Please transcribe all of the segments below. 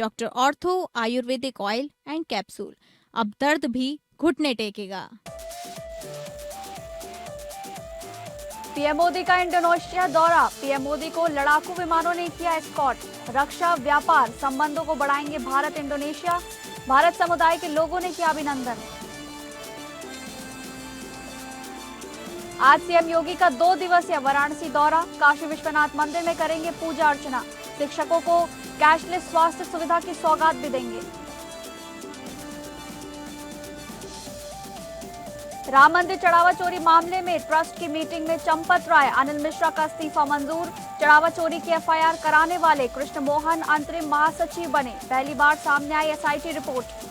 Doctor ortho Ayurvedic oil and capsule. अब दर्द भी घुटने टेकेगा। पीएम मोदी का इंडोनेशिया दौरा। पीएम मोदी को लड़ाकू विमानों ने किया एस्कॉर्ट। रक्षा व्यापार संबंधों को बढ़ाएंगे भारत इंडोनेशिया। भारत समुदाय के लोगों ने किया अभिनंदन। आज सीएम योगी का 2 दिवसीय वाराणसी दौरा। काशी विश्वनाथ मंदिर में करेंगे पूजा अर्चना। शिक्षकों को कैशलेस स्वास्थ्य सुविधा की सौगात भी देंगे। राम मंदिर चढ़ावा चोरी मामले में ट्रस्ट की मीटिंग में चंपत राय, अनिल मिश्रा का इस्तीफा मंजूर। चढ़ावा चोरी की एफआईआर कराने वाले कृष्ण मोहन अंतरिम महासचिव बने। पहली बार सामने आई एसआईटी रिपोर्ट।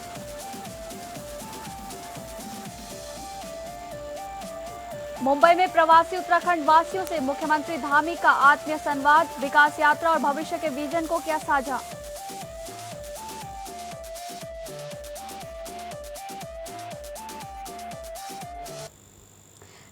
मुंबई में प्रवासी उत्तराखंड वासियों से मुख्यमंत्री धामी का आत्मीय संवाद। विकास यात्रा और भविष्य के विजन को किया साझा।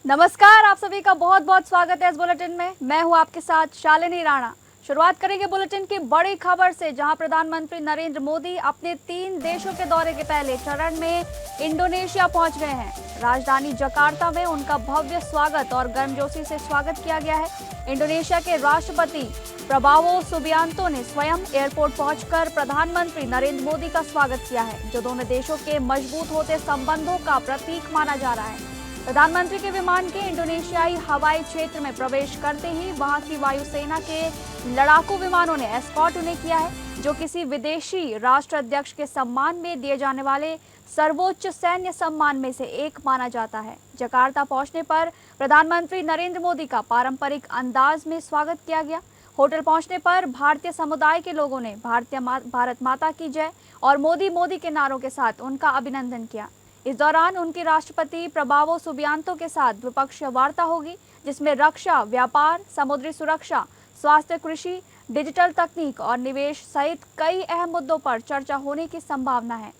नमस्कार, आप सभी का बहुत बहुत स्वागत है इस बुलेटिन में। मैं हूं आपके साथ शालिनी राणा। शुरुआत करेंगे बुलेटिन की बड़ी खबर से, जहां प्रधानमंत्री नरेंद्र मोदी अपने 3 देशों के दौरे के पहले चरण में इंडोनेशिया पहुंच गए हैं। राजधानी जकार्ता में उनका भव्य स्वागत और गर्मजोशी से स्वागत किया गया है। इंडोनेशिया के राष्ट्रपति प्रबावो सुबियांतो ने स्वयं एयरपोर्ट पहुंचकर प्रधानमंत्री नरेंद्र मोदी का स्वागत किया है, जो दोनों देशों के मजबूत होते संबंधों का प्रतीक माना जा रहा है। प्रधानमंत्री के विमान के इंडोनेशियाई हवाई क्षेत्र में प्रवेश करते ही वहां की वायुसेना के लड़ाकू विमानों ने एस्कॉर्ट उन्हें किया है, जो किसी विदेशी राष्ट्राध्यक्ष के सम्मान में दिए जाने वाले सर्वोच्च सैन्य सम्मान में से एक माना जाता है। जकार्ता पहुंचने पर प्रधानमंत्री नरेंद्र मोदी का पारंपरिक अंदाज में स्वागत किया गया। होटल पहुंचने पर भारतीय समुदाय के लोगों ने भारत माता की जय और मोदी के नारों के साथ उनका अभिनंदन किया। इस दौरान उनकी राष्ट्रपति प्रबावो सुबियांतो के साथ द्विपक्षीय वार्ता होगी, जिसमें रक्षा, व्यापार, समुद्री सुरक्षा, स्वास्थ्य, कृषि, डिजिटल तकनीक और निवेश सहित कई अहम मुद्दों पर चर्चा होने की संभावना है।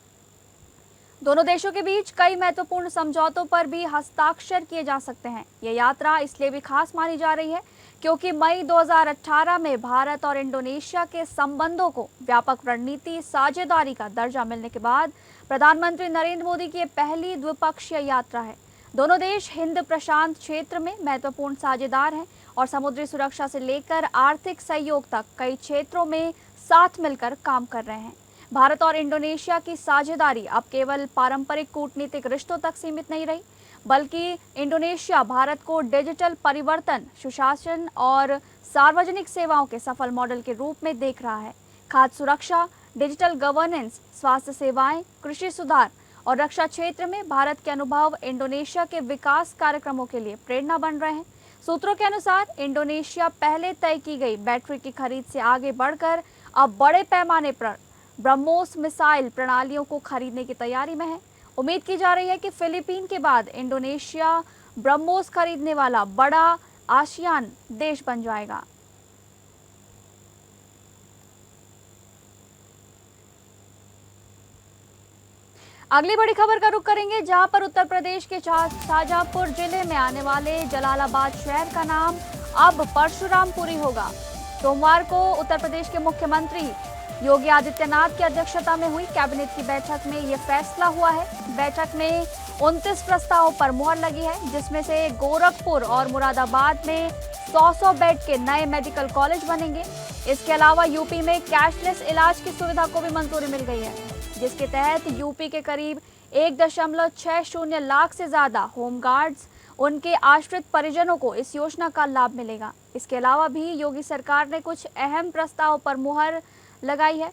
दोनों देशों के बीच कई महत्वपूर्ण समझौतों पर भी हस्ताक्षर किए जा सकते हैं। यह यात्रा इसलिए भी खास मानी जा रही है क्योंकि मई 2018 में भारत और इंडोनेशिया के संबंधों को व्यापक रणनीति साझेदारी का दर्जा मिलने के बाद प्रधानमंत्री नरेंद्र मोदी की पहली द्विपक्षीय यात्रा है। दोनों देश हिंद प्रशांत क्षेत्र में महत्वपूर्ण साझेदार हैं और समुद्री सुरक्षा से लेकर आर्थिक सहयोग तक कई क्षेत्रों में साथ मिलकर काम कर रहे हैं। भारत और इंडोनेशिया की साझेदारी अब केवल पारंपरिक कूटनीतिक रिश्तों तक सीमित नहीं रही, बल्कि इंडोनेशिया भारत को डिजिटल परिवर्तन, सुशासन और सार्वजनिक सेवाओं के सफल मॉडल के रूप में देख रहा है। खाद्य सुरक्षा, डिजिटल गवर्नेंस, स्वास्थ्य सेवाएं, कृषि सुधार और रक्षा क्षेत्र में भारत के अनुभव इंडोनेशिया के विकास कार्यक्रमों के लिए प्रेरणा बन रहे हैं। सूत्रों के अनुसार इंडोनेशिया पहले तय की गई बैटरी की खरीद से आगे बढ़कर अब बड़े पैमाने पर ब्रह्मोस मिसाइल प्रणालियों को खरीदने की तैयारी में है। उम्मीद की जा रही है कि फिलीपीन के बाद इंडोनेशिया ब्रह्मोस खरीदने वाला बड़ा आसियान देश बन जाएगा। अगली बड़ी खबर का रुख करेंगे, जहां पर उत्तर प्रदेश के शाहजहांपुर जिले में आने वाले जलालाबाद शहर का नाम अब परशुरामपुरी होगा। सोमवार को उत्तर प्रदेश के मुख्यमंत्री योगी आदित्यनाथ की अध्यक्षता में हुई कैबिनेट की बैठक में यह फैसला हुआ है। बैठक में 29 प्रस्तावों पर मुहर लगी है, जिसमें से गोरखपुर और मुरादाबाद में 100 बेड के नए मेडिकल कॉलेज बनेंगे। इसके अलावा यूपी में कैशलेस इलाज की सुविधा को भी मंजूरी मिल गई है, जिसके तहत यूपी के करीब 1.60 लाख से ज्यादा होमगार्ड्स, उनके आश्रित परिजनों को इस योजना का लाभ मिलेगा। इसके अलावा भी योगी सरकार ने कुछ अहम प्रस्तावों पर मुहर लगाई है।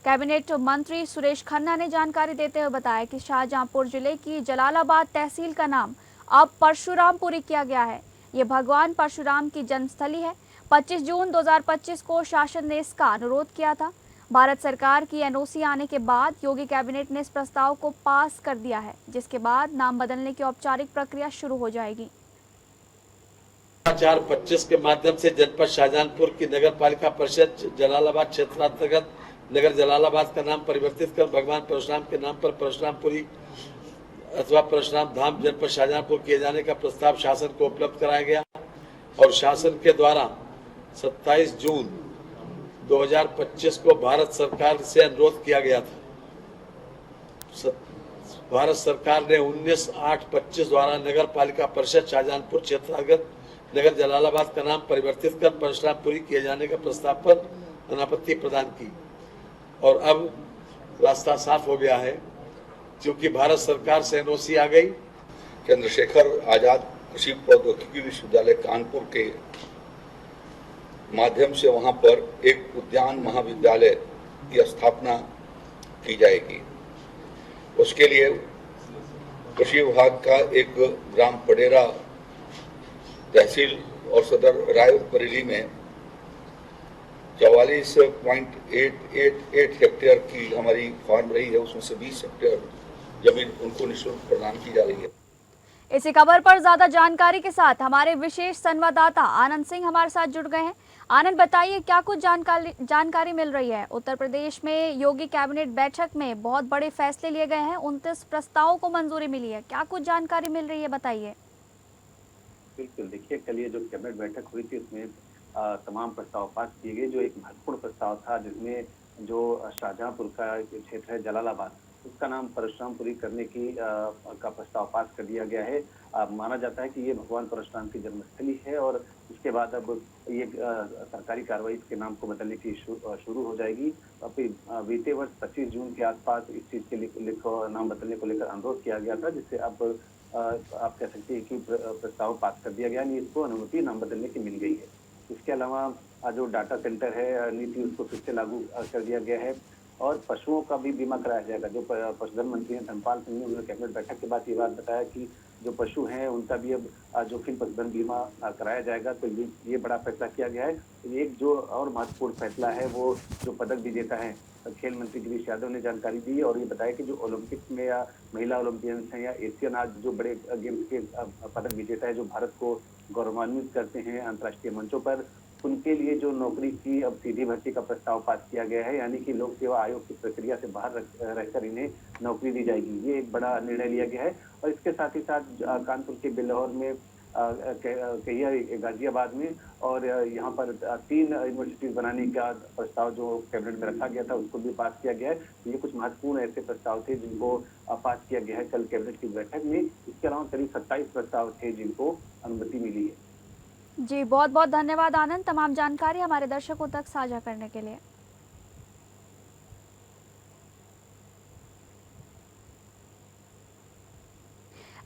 कैबिनेट मंत्री सुरेश खन्ना ने जानकारी देते हुए बताया कि शाहजहांपुर जिले की जलालाबाद तहसील का नाम अब परशुरामपुरी किया गया है। ये भगवान परशुराम की जन्मस्थली है। 25 जून 2025 को शासन ने इसका अनुरोध किया था। भारत सरकार की एनओसी आने के बाद योगी कैबिनेट ने इस प्रस्ताव को पास कर दिया है, जिसके बाद नाम बदलने की औपचारिक प्रक्रिया शुरू हो जाएगी। 2025 के माध्यम से जनपद शाहजहांपुर की नगर पालिका परिषद जलालाबाद क्षेत्रांतर्गत नगर जलालाबाद का नाम परिवर्तित कर भगवान परशुराम के नाम पर परशुरामपुरी अथवा परशुराम धाम जनपद शाहजहांपुर किए जाने का प्रस्ताव शासन को उपलब्ध कराया गया और शासन के द्वारा 27 जून 2025 को भारत सरकार से अनुरोध किया गया था। भारत सरकार ने 19/8/25 द्वारा नगर पालिका परिषद शाहजहांपुर क्षेत्रांतर्गत नगर जलालाबाद का नाम परिवर्तित कर परशुरामपुरी किए जाने के प्रस्ताव पर अनापत्ति प्रदान की और अब रास्ता साफ हो गया है क्योंकि भारत सरकार से एनओसी आ गई। चंद्रशेखर आजाद कृषि प्रौद्योगिकी विश्वविद्यालय कानपुर के माध्यम से वहां पर एक उद्यान महाविद्यालय की स्थापना की जाएगी। उसके लिए कृषि विभाग का एक ग्राम पडेरा तहसील और सदर रायबरेली में 44.888 हेक्टेयर की हमारी फार्म रही है, उसमें से 20 हेक्टेयर जमीन उनको निःशुल्क प्रदान की जा रही है। इसी खबर पर ज्यादा जानकारी के साथ हमारे विशेष संवाददाता आनंद सिंह हमारे साथ जुड़ गए हैं। आनंद, बताइए क्या कुछ जानकारी मिल रही है। उत्तर प्रदेश में योगी कैबिनेट बैठक में बहुत बड़े फैसले लिए गए हैं, 29 प्रस्तावों को मंजूरी मिली है, क्या कुछ जानकारी मिल रही है, बताइए। बिल्कुल, देखिए कल ये जो कैबिनेट बैठक हुई थी उसमें तमाम प्रस्ताव पास किए गए। जो एक महत्वपूर्ण प्रस्ताव था जिसमें जो शाहजहांपुर का क्षेत्र है जलालाबाद, उसका नाम परशुरामपुरी करने की का प्रस्ताव पास कर दिया गया है। माना जाता है कि ये भगवान परशुराम की जन्मस्थली है और इसके बाद अब ये सरकारी कार्रवाई इसके नाम को बदलने की शुरू हो जाएगी। बीते वर्ष 25 जून के आसपास इस चीज के नाम बदलने को लेकर अनुरोध किया गया था, जिससे अब आप कह सकते हैं कि प्रस्ताव पास कर दिया गया, यानी इसको अनुमति नाम बदलने की मिल गई है। इसके अलावा जो डाटा सेंटर है नीति उसको फिर से लागू कर दिया गया है और पशुओं का भी बीमा कराया जाएगा। जो पशुधन मंत्री हैं धर्मपाल सिंह ने उन्होंने कैबिनेट बैठक के बाद ये बात बताया कि जो पशु हैं उनका भी अब जोखिम पशुधन बीमा कराया जाएगा। तो ये बड़ा फैसला किया गया है। एक जो और महत्वपूर्ण फैसला है वो जो पदक विजेता है, खेल मंत्री गिरीश यादव ने जानकारी दी और ये बताया कि जो ओलंपिक्स में या महिला ओलंपियंस हैं या एशियन आज जो बड़े गेम्स के पदक विजेता है जो भारत को गौरवान्वित करते हैं अंतर्राष्ट्रीय मंचों पर, उनके लिए जो नौकरी की अब सीधी भर्ती का प्रस्ताव पास किया गया है, यानी कि लोक सेवा आयोग की प्रक्रिया से बाहर रहकर इन्हें नौकरी दी जाएगी। ये एक बड़ा निर्णय लिया गया है और इसके साथ ही साथ कानपुर के बिल्हौर में, कहिया गाजियाबाद में और यहाँ पर 3 यूनिवर्सिटीज बनाने का प्रस्ताव जो कैबिनेट में रखा गया था उसको भी पास किया गया है। ये कुछ महत्वपूर्ण ऐसे प्रस्ताव थे जिनको पास किया गया है कल कैबिनेट की बैठक में। इसके अलावा करीब 27 प्रस्ताव थे जिनको अनुमति मिली है। जी, बहुत बहुत धन्यवाद आनंद, तमाम जानकारी हमारे दर्शकों तक साझा करने के लिए।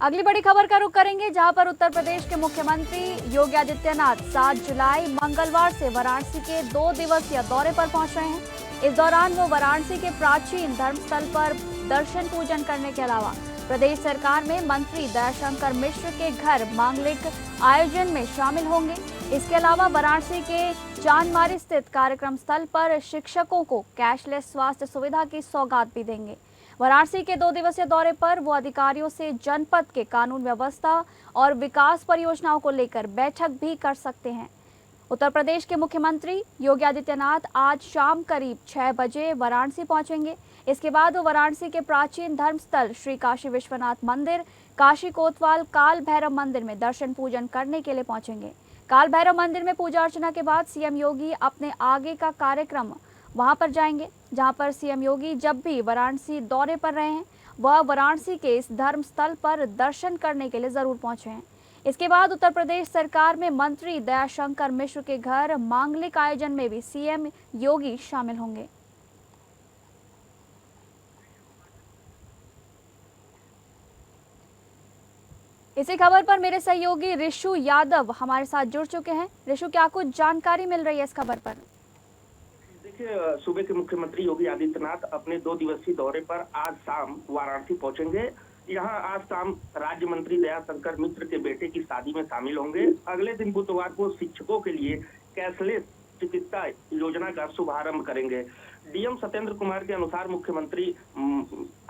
अगली बड़ी खबर का रुख करेंगे, जहां पर उत्तर प्रदेश के मुख्यमंत्री योगी आदित्यनाथ 7 जुलाई मंगलवार से वाराणसी के 2 दिवसीय दौरे पर पहुंच रहे हैं। इस दौरान वो वाराणसी के प्राचीन धर्मस्थल पर दर्शन पूजन करने के अलावा प्रदेश सरकार में मंत्री दयाशंकर मिश्र के घर मांगलिक आयोजन में शामिल होंगे। इसके अलावा वाराणसी के चांदमारी स्थित कार्यक्रम स्थल पर शिक्षकों को कैशलेस स्वास्थ्य सुविधा की सौगात भी देंगे। वाराणसी के 2 दिवसीय दौरे पर वो अधिकारियों से जनपद के कानून व्यवस्था और विकास परियोजनाओं को लेकर बैठक भी कर सकते हैं। उत्तर प्रदेश के मुख्यमंत्री योगी आदित्यनाथ आज शाम करीब 6 बजे वाराणसी पहुंचेंगे। इसके बाद वो वाराणसी के प्राचीन धर्मस्थल श्री काशी विश्वनाथ मंदिर, काशी कोतवाल काल भैरव मंदिर में दर्शन पूजन करने के लिए पहुंचेंगे। काल भैरव मंदिर में पूजा अर्चना के बाद सीएम योगी अपने आगे का कार्यक्रम वहां पर जाएंगे, जहां पर सीएम योगी जब भी वाराणसी दौरे पर रहे हैं वह वाराणसी के इस धर्मस्थल पर दर्शन करने के लिए जरूर पहुंचे हैं। इसके बाद उत्तर प्रदेश सरकार में मंत्री दयाशंकर मिश्र के घर मांगलिक आयोजन में भी सीएम योगी शामिल होंगे। इसी खबर पर मेरे सहयोगी ऋषु यादव हमारे साथ जुड़ चुके हैं। ऋषु, क्या कुछ जानकारी मिल रही है इस खबर पर? देखिए, सूबे के मुख्यमंत्री योगी आदित्यनाथ अपने 2 दिवसीय दौरे पर आज शाम वाराणसी पहुंचेंगे। यहाँ आज शाम राज्य मंत्री दयाशंकर मिश्र के बेटे की शादी में शामिल होंगे। अगले दिन बुधवार को शिक्षकों के लिए कैशलेस चिकित्सा योजना का शुभारंभ करेंगे। डीएम सत्येंद्र कुमार के अनुसार मुख्यमंत्री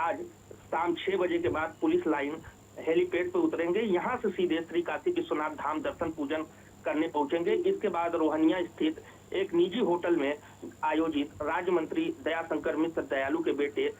आज शाम 6 बजे के बाद पुलिस लाइन हेलीपैड पर उतरेंगे। यहाँ से सीधे श्री काशी विश्वनाथ धाम दर्शन पूजन करने पहुंचेंगे। इसके बाद रोहनिया स्थित एक निजी होटल में आयोजित राज्य मंत्री दयाशंकर मिश्र दयालु के बेटे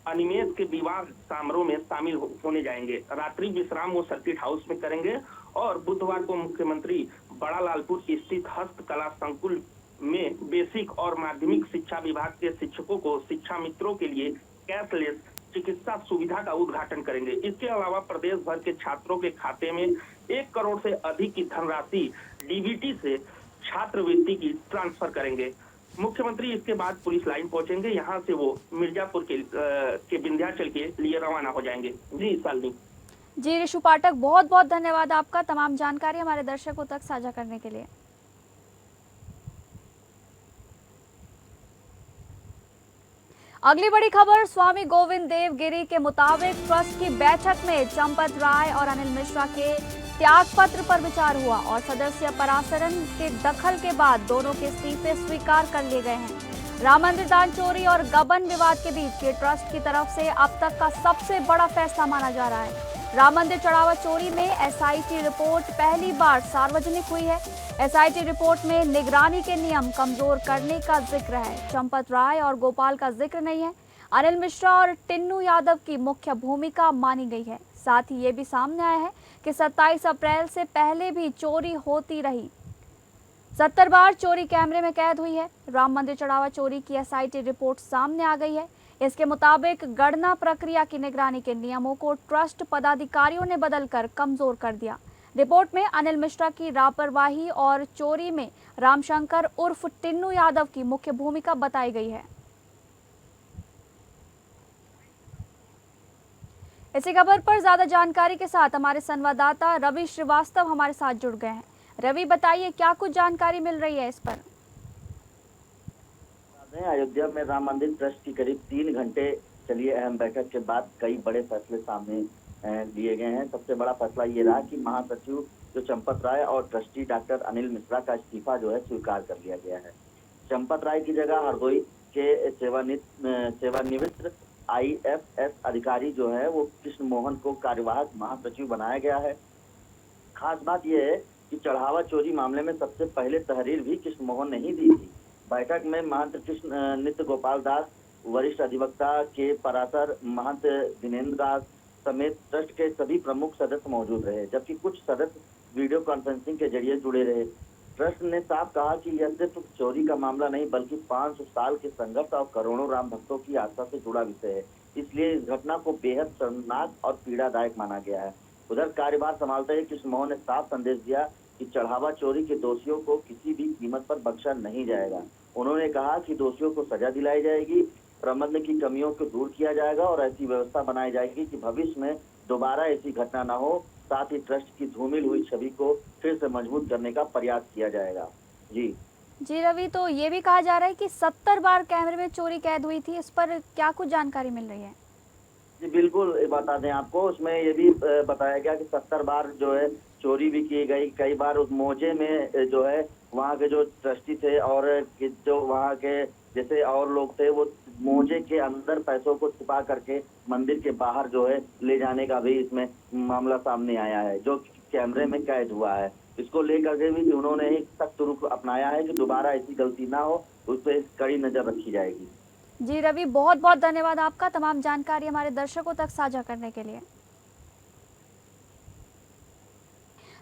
अनिमेश के विवाह समारोह में शामिल होने जाएंगे। रात्रि विश्राम वो सर्किट हाउस में करेंगे और बुधवार को मुख्यमंत्री बड़ा लालपुर स्थित हस्तकला संकुल में बेसिक और माध्यमिक शिक्षा विभाग के शिक्षकों को शिक्षा मित्रों के लिए कैशलेस चिकित्सा सुविधा का उद्घाटन करेंगे। इसके अलावा प्रदेश भर के छात्रों के खाते में 1 करोड़ से अधिक की धनराशि डीबीटी से छात्रवृत्ति की ट्रांसफर करेंगे। मुख्यमंत्री इसके बाद पुलिस लाइन पहुंचेंगे। यहाँ से वो मिर्जापुर के विंध्याचल के लिए रवाना हो जाएंगे। जी शालिनी। जी ऋषु पाठक, बहुत बहुत धन्यवाद आपका तमाम जानकारी हमारे दर्शकों तक साझा करने के लिए। अगली बड़ी खबर स्वामी गोविंद देव गिरी के मुताबिक ट्रस्ट की बैठक में चंपत राय और अनिल मिश्रा के त्याग पत्र पर विचार हुआ और सदस्य परासरन के दखल के बाद दोनों के इस्तीफे स्वीकार कर लिए गए हैं। राम मंदिर दान चोरी और गबन विवाद के बीच ये ट्रस्ट की तरफ से अब तक का सबसे बड़ा फैसला माना जा रहा है। राम मंदिर चढ़ावा चोरी में एसआईटी रिपोर्ट पहली बार सार्वजनिक हुई है। एसआईटी रिपोर्ट में निगरानी के नियम कमजोर करने का जिक्र है। चंपत राय और गोपाल का जिक्र नहीं है। अनिल मिश्रा और टिन्नू यादव की मुख्य भूमिका मानी गई है। साथ ही ये भी सामने आया है कि 27 अप्रैल से पहले भी चोरी होती रही। 70 बार चोरी कैमरे में कैद हुई है। राम मंदिर चढ़ावा चोरी की एसआईटी रिपोर्ट सामने आ गई है। इसके मुताबिक गणना प्रक्रिया की निगरानी के नियमों को ट्रस्ट पदाधिकारियों ने बदलकर कमजोर कर दिया। रिपोर्ट में अनिल मिश्रा की लापरवाही और चोरी में रामशंकर उर्फ टिन्नू यादव की मुख्य भूमिका बताई गई है। इसी खबर पर ज्यादा जानकारी के साथ हमारे संवाददाता रवि श्रीवास्तव हमारे साथ जुड़ गए हैं। रवि, बताइए क्या कुछ जानकारी मिल रही है इस पर? अयोध्या में राम मंदिर ट्रस्ट की करीब 3 घंटे चली अहम बैठक के बाद कई बड़े फैसले सामने लिए गए हैं। सबसे बड़ा फैसला ये रहा कि महासचिव जो चंपत राय और ट्रस्टी डॉक्टर अनिल मिश्रा का इस्तीफा जो है स्वीकार कर लिया गया है। चंपत राय की जगह हरदोई के सेवानिवृत्त IFS अधिकारी जो है वो कृष्ण मोहन को कार्यवाहक महासचिव बनाया गया है। खास बात यह है कि चढ़ावा चोरी मामले में सबसे पहले तहरीर भी कृष्ण मोहन ने ही दी थी। बैठक में महंत कृष्ण नित्य गोपाल दास, वरिष्ठ अधिवक्ता के परासर, महंत दिनेन्द्र दास समेत ट्रस्ट के सभी प्रमुख सदस्य मौजूद रहे, जबकि कुछ सदस्य वीडियो कॉन्फ्रेंसिंग के जरिए जुड़े रहे। ट्रस्ट ने साफ कहा कि यह सिर्फ चोरी का मामला नहीं बल्कि 500 साल के संघर्ष और करोड़ों राम भक्तों की आस्था से जुड़ा विषय है। इसलिए इस घटना को बेहद शर्मनाक और पीड़ादायक माना गया है। उधर कार्यभार संभालते ही कृष्ण मोहन ने साफ संदेश दिया कि चढ़ावा चोरी के दोषियों को किसी भी कीमत पर बख्शा नहीं जाएगा। उन्होंने कहा कि दोषियों को सजा दिलाई जाएगी, प्रबंधन की कमियों को दूर किया जाएगा और ऐसी व्यवस्था बनाई जाएगी कि भविष्य में दोबारा ऐसी घटना न हो। साथ ही ट्रस्ट की धूमिल हुई छवि को फिर से मजबूत करने का प्रयास किया जाएगा। जी रवि, तो ये भी कहा जा रहा है कि 70 बार कैमरे में चोरी कैद हुई थी, इस पर क्या कुछ जानकारी मिल रही है? जी बिल्कुल बता दें आपको, उसमें ये भी बताया गया कि 70 बार जो है चोरी भी की गई। कई बार उस मोजे में जो है वहाँ के जो ट्रस्टी थे और जो वहाँ के जैसे और लोग थे वो मोजे के अंदर पैसों को छुपा करके मंदिर के बाहर जो है ले जाने का भी इसमें मामला सामने आया है, जो कैमरे में कैद हुआ है। इसको लेकर के भी उन्होंने ही सख्त रुख अपनाया है कि दोबारा ऐसी गलती ना हो, उस पर कड़ी नजर रखी जाएगी। जी रवि, बहुत बहुत धन्यवाद आपका तमाम जानकारी हमारे दर्शकों तक साझा करने के लिए।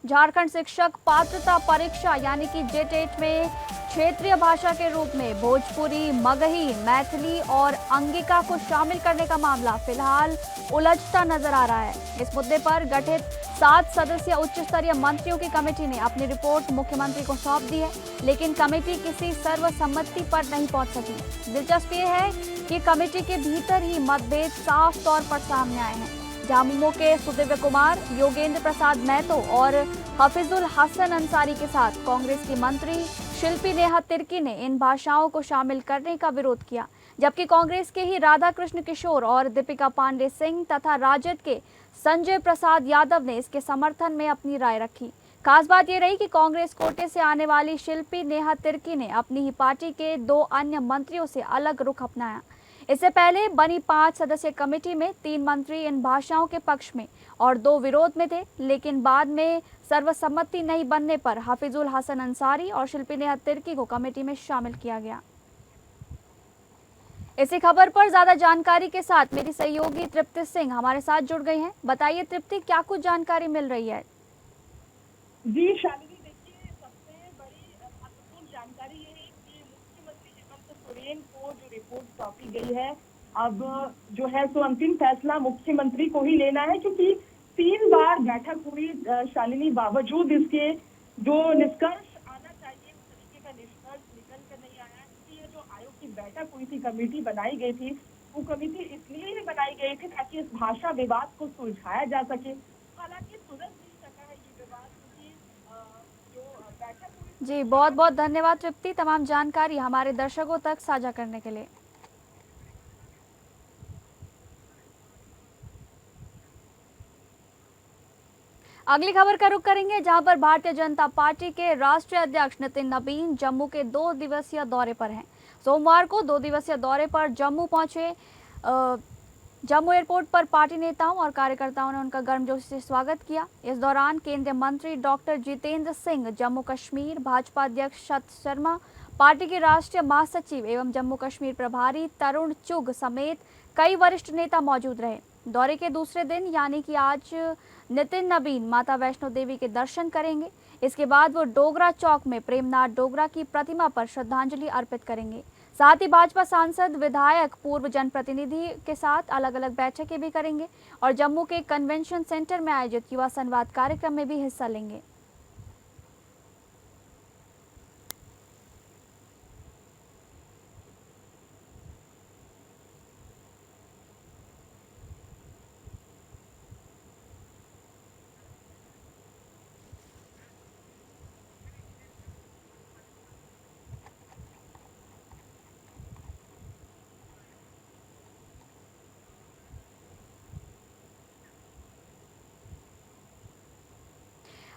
झारखंड शिक्षक पात्रता परीक्षा यानी कि जेटेट में क्षेत्रीय भाषा के रूप में भोजपुरी, मगही, मैथिली और अंगिका को शामिल करने का मामला फिलहाल उलझता नजर आ रहा है। इस मुद्दे पर गठित 7 सदस्यीय उच्च स्तरीय मंत्रियों की कमेटी ने अपनी रिपोर्ट मुख्यमंत्री को सौंप दी है, लेकिन कमेटी किसी सर्वसम्मति पर नहीं पहुंच सकी। दिलचस्प ये है कि कमेटी के भीतर ही मतभेद साफ तौर पर सामने आए हैं। झामुमो के सुदिव्य कुमार, योगेंद्र प्रसाद महतो और हफीजुल हसन अंसारी के साथ कांग्रेस की मंत्री शिल्पी नेहा तिर्की ने इन भाषाओं को शामिल करने का विरोध किया, जबकि कांग्रेस के ही राधा कृष्ण किशोर और दीपिका पांडे सिंह तथा राजद के संजय प्रसाद यादव ने इसके समर्थन में अपनी राय रखी। खास बात ये रही कि कांग्रेस कोटे से आने वाली शिल्पी नेहा तिर्की ने अपनी ही पार्टी के 2 अन्य मंत्रियों से अलग रुख अपनाया। इससे पहले बनी 5 सदस्यीय कमेटी में 3 मंत्री इन भाषाओं के पक्ष में और 2 विरोध में थे, लेकिन बाद में सर्वसम्मति नहीं बनने पर हफीजुल हसन अंसारी और शिल्पी नेहा तिर्की को कमेटी में शामिल किया गया। इसी खबर पर ज्यादा जानकारी के साथ मेरी सहयोगी तृप्ति सिंह हमारे साथ जुड़ गई हैं। बताइए तृप्ति, क्या कुछ जानकारी मिल रही है? जी शालिनी, देखिए सबसे बड़ी महत्वपूर्ण जानकारी ये है कि सौंपी गई है। अब जो है सो अंतिम फैसला मुख्यमंत्री को ही लेना है, क्योंकि 3 बार बैठक हुई शालिनी, बावजूद इसके जो निष्कर्ष आना चाहिए उस तरीके का निष्कर्ष निकल कर नहीं आया। क्योंकि ये जो आयोग की बैठक हुई थी, कमेटी बनाई गई थी, वो कमेटी इसलिए ही बनाई गई थी ताकि इस भाषा विवाद को सुलझाया जा सके। हालांकि सुलझ नहीं सका है ये विवाद, क्योंकि जो बैठक हुई। जी बहुत बहुत धन्यवाद तृप्ति, तमाम जानकारी हमारे दर्शकों तक साझा करने के लिए। अगली खबर का रुख करेंगे, जहां पर भारतीय जनता पार्टी के राष्ट्रीय अध्यक्ष नितिन नबीन जम्मू के 2 दिवसीय दौरे पर हैं। सोमवार को 2 दिवसीय दौरे पर जम्मू पहुंचे। जम्मू एयरपोर्ट पर पार्टी नेताओं और कार्यकर्ताओं ने उनका गर्मजोशी से स्वागत किया। इस दौरान केंद्रीय मंत्री डॉक्टर जितेंद्र सिंह, जम्मू कश्मीर भाजपा अध्यक्ष शरद शर्मा, पार्टी के राष्ट्रीय महासचिव एवं जम्मू कश्मीर प्रभारी तरुण चुग समेत कई वरिष्ठ नेता मौजूद रहे। दौरे के दूसरे दिन यानी कि आज नितिन नबीन माता वैष्णो देवी के दर्शन करेंगे। इसके बाद वो डोगरा चौक में प्रेमनाथ डोगरा की प्रतिमा पर श्रद्धांजलि अर्पित करेंगे। साथ ही भाजपा सांसद, विधायक, पूर्व जनप्रतिनिधि के साथ अलग अलग बैठकें भी करेंगे और जम्मू के कन्वेंशन सेंटर में आयोजित युवा संवाद कार्यक्रम में भी हिस्सा लेंगे।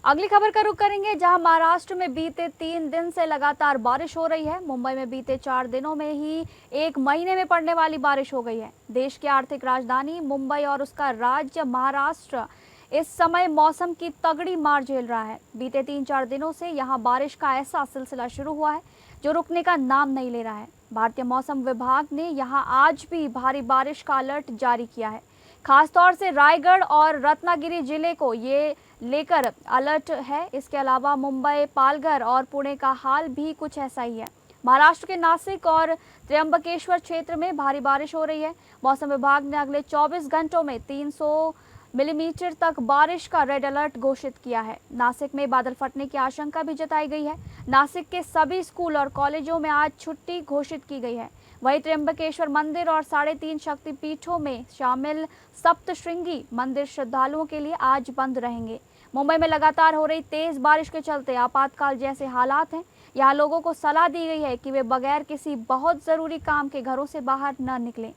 अगली खबर का रुख करेंगे, जहां महाराष्ट्र में बीते 3 दिन से लगातार बारिश हो रही है। मुंबई में बीते 4 दिनों में ही 1 महीने में पड़ने वाली बारिश हो गई है। देश की आर्थिक राजधानी मुंबई और उसका राज्य महाराष्ट्र इस समय मौसम की तगड़ी मार झेल रहा है। बीते 3-4 दिनों से यहां बारिश का ऐसा सिलसिला शुरू हुआ है जो रुकने का नाम नहीं ले रहा है। भारतीय मौसम विभाग ने यहां आज भी भारी बारिश का अलर्ट जारी किया है। खासतौर से रायगढ़ और रत्नागिरी जिले को ये लेकर अलर्ट है। इसके अलावा मुंबई, पालघर और पुणे का हाल भी कुछ ऐसा ही है। महाराष्ट्र के नासिक और त्र्यंबकेश्वर क्षेत्र में भारी बारिश हो रही है। मौसम विभाग ने अगले 24 घंटों में 300 मिलीमीटर तक बारिश का रेड अलर्ट घोषित किया है। नासिक में बादल फटने की आशंका भी जताई गई है। नासिक के सभी स्कूल और कॉलेजों में आज छुट्टी घोषित की गई है। वहीं त्र्यंबकेश्वर मंदिर और 3.5 शक्तिपीठों में शामिल सप्तशृंगी मंदिर श्रद्धालुओं के लिए आज बंद रहेंगे। मुंबई में लगातार हो रही तेज बारिश के चलते आपातकाल जैसे हालात हैं। यहाँ लोगों को सलाह दी गई है कि वे बगैर किसी बहुत जरूरी काम के घरों से बाहर न निकलें।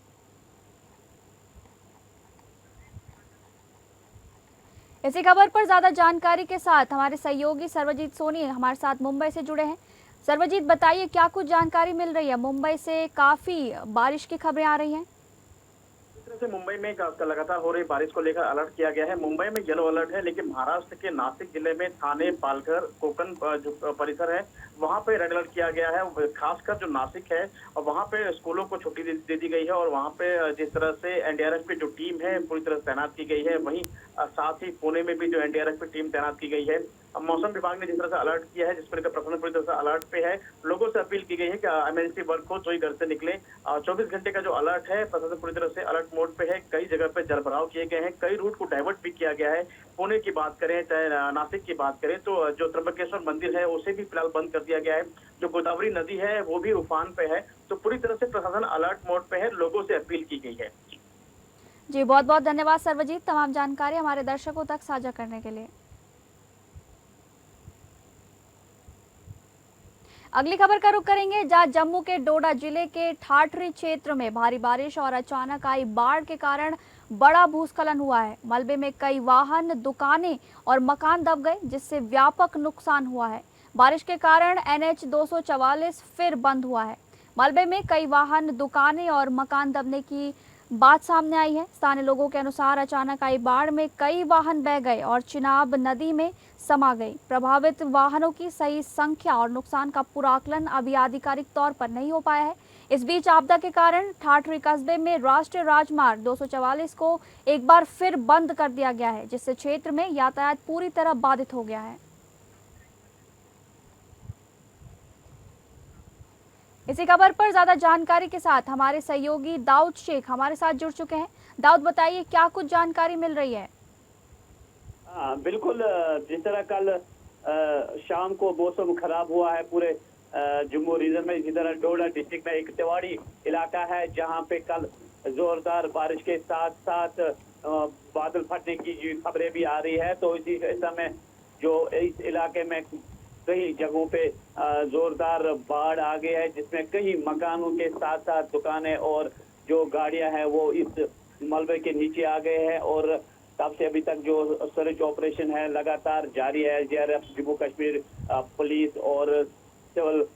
इसी खबर पर ज्यादा जानकारी के साथ हमारे सहयोगी सर्वजीत सोनी हमारे साथ मुंबई से जुड़े हैं। सर्वजीत, बताइए क्या कुछ जानकारी मिल रही है? मुंबई से काफी बारिश की खबरें आ रही हैं। से मुंबई में लगातार हो रही बारिश को लेकर अलर्ट किया गया है। मुंबई में येलो अलर्ट है, लेकिन महाराष्ट्र के नासिक जिले में थाने, पालघर, कोकण जो परिसर है वहां पे रेड अलर्ट किया गया है। खासकर जो नासिक है और वहां पे स्कूलों को छुट्टी दे दी गई है और वहां पे जिस तरह से एनडीआरएफ की जो टीम है पूरी तरह तैनात की गई है, वहीं साथ ही पुणे में भी जो एनडीआरएफ की टीम तैनात की गई है। अब मौसम विभाग ने जिस तरह से अलर्ट किया है, जिस पर प्रशासन पूरी तरह से अलर्ट पे है, लोगों से अपील की गई है कि इमरजेंसी वर्क हो तो ही घर से निकले। 24 घंटे का जो अलर्ट है, प्रशासन पूरी तरह से अलर्ट मोड पे है। कई जगह पे जलभराव किए गए हैं, कई रूट को डाइवर्ट भी किया गया है। पुणे की बात करें, चाहे नासिक की बात करें, तो जो त्र्यंबकेश्वर मंदिर है उसे भी फिलहाल बंद कर दिया गया है। जो गोदावरी नदी है वो भी उफान पे है। तो पूरी तरह से प्रशासन अलर्ट मोड पे है, लोगों से अपील की गई है। जी बहुत बहुत धन्यवाद सर्वजीत, तमाम जानकारी हमारे दर्शकों तक साझा करने के लिए। अगली खबर का रुख करेंगे, जहां जम्मू के डोडा जिले के ठाठरी क्षेत्र में भारी बारिश और अचानक आई बाढ़ के कारण बड़ा भूस्खलन हुआ है। मलबे में कई वाहन, दुकानें और मकान दब गए, जिससे व्यापक नुकसान हुआ है। बारिश के कारण NH 244 फिर बंद हुआ है। मलबे में कई वाहन, दुकानें और मकान दबने की बात सामने आई है। स्थानीय लोगों के अनुसार अचानक आई बाढ़ में कई वाहन बह गए और चिनाब नदी में समा गई। प्रभावित वाहनों की सही संख्या और नुकसान का पूरा आकलन अभी आधिकारिक तौर पर नहीं हो पाया है। इस बीच आपदा के कारण ठाठरी कस्बे में राष्ट्रीय राजमार्ग 244 को एक बार फिर बंद कर दिया गया है, जिससे क्षेत्र में यातायात पूरी तरह बाधित हो गया है। इसी खबर पर ज्यादा जानकारी के साथ हमारे सहयोगी दाऊद शेख हमारे साथ जुड़ चुके हैं। दाऊद, बताइए क्या कुछ जानकारी मिल रही है? बिल्कुल, जिस तरह कल शाम को मौसम खराब हुआ है पूरे जम्मू रीजन में, इसी तरह डोडा डिस्ट्रिक्ट में एक तिवाड़ी इलाका है जहां पे कल जोरदार बारिश के साथ साथ बादल फटने की खबरें भी आ रही है। तो इसी समय जो इस इलाके में कई जगहों पे जोरदार बाढ़ आ गई है, जिसमें कई मकानों के साथ साथ दुकानें और जो गाड़ियां हैं वो इस मलबे के नीचे आ गए हैं। और तब से अभी तक जो सर्च ऑपरेशन है लगातार जारी है। जेआरएफ, जम्मू कश्मीर पुलिस और सिविल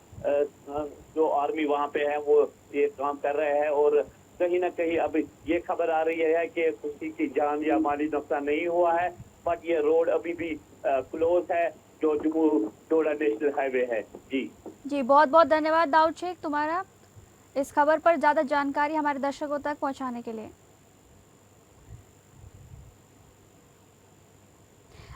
जो आर्मी वहां पे है वो ये काम कर रहे हैं। और कहीं ना कहीं अब ये खबर आ रही है कि किसी की जान या माली नुकसान नहीं हुआ है, बट ये रोड अभी भी क्लोज है जो जम्मू डोडा नेशनल हाईवे है। जी बहुत बहुत धन्यवाद दाऊद शेख तुम्हारा इस खबर पर ज्यादा जानकारी हमारे दर्शकों तक पहुंचाने के लिए।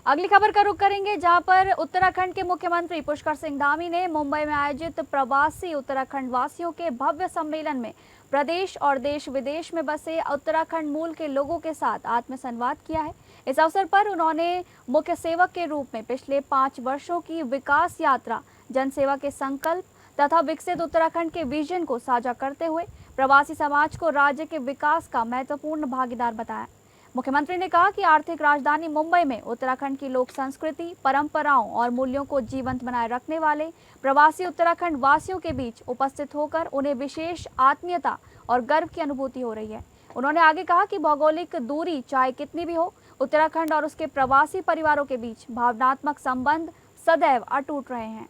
अगली खबर का रुख करेंगे जहां पर उत्तराखंड के मुख्यमंत्री पुष्कर सिंह धामी ने मुंबई में आयोजित प्रवासी उत्तराखंड वासियों के भव्य सम्मेलन में प्रदेश और देश विदेश में बसे उत्तराखंड मूल के लोगों के साथ आत्मसंवाद किया है। इस अवसर पर उन्होंने मुख्य सेवक के रूप में पिछले 5 वर्षों की विकास यात्रा, जनसेवा के संकल्प तथा विकसित उत्तराखंड के विजन को साझा करते हुए प्रवासी समाज को राज्य के विकास का महत्वपूर्ण भागीदार बताया। मुख्यमंत्री ने कहा कि आर्थिक राजधानी मुंबई में उत्तराखंड की लोक संस्कृति, परंपराओं और मूल्यों को जीवंत बनाए रखने वाले प्रवासी उत्तराखंड वासियों के बीच उपस्थित होकर उन्हें विशेष आत्मीयता और गर्व की अनुभूति हो रही है। उन्होंने आगे कहा कि भौगोलिक दूरी चाहे कितनी भी हो, उत्तराखंड और उसके प्रवासी परिवारों के बीच भावनात्मक संबंध सदैव अटूट रहे हैं।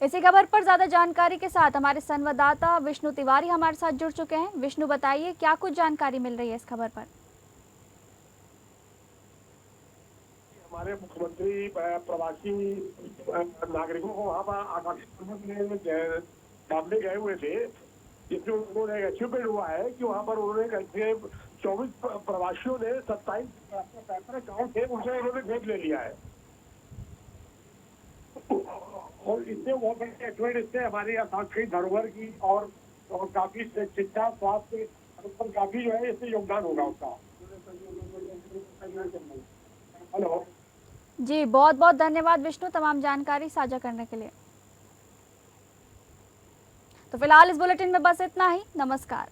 इसी खबर पर ज्यादा जानकारी के साथ हमारे संवाददाता विष्णु तिवारी हमारे साथ जुड़ चुके हैं। विष्णु, बताइए क्या कुछ जानकारी मिल रही है इस खबर पर? हमारे मुख्यमंत्री प्रवासी नागरिकों को वहाँ पर आकर्षित डालने गए हुए थे, जिसमें उन्होंने अचीवमेंट हुआ है कि वहाँ पर उन्होंने 24 प्रवासियों ने 27 गाँव थे उनसे उन्होंने गोद ले लिया है। और इससे बहुत बड़ी अचीवमेंट, इससे हमारी सांस्कृतिक धरोहर की और काफी शिक्षा, स्वास्थ्य पर काफी जो है इससे योगदान होगा उसका। हेलो जी, बहुत बहुत धन्यवाद विष्णु तमाम जानकारी साझा करने के लिए। तो फिलहाल इस बुलेटिन में बस इतना ही। नमस्कार।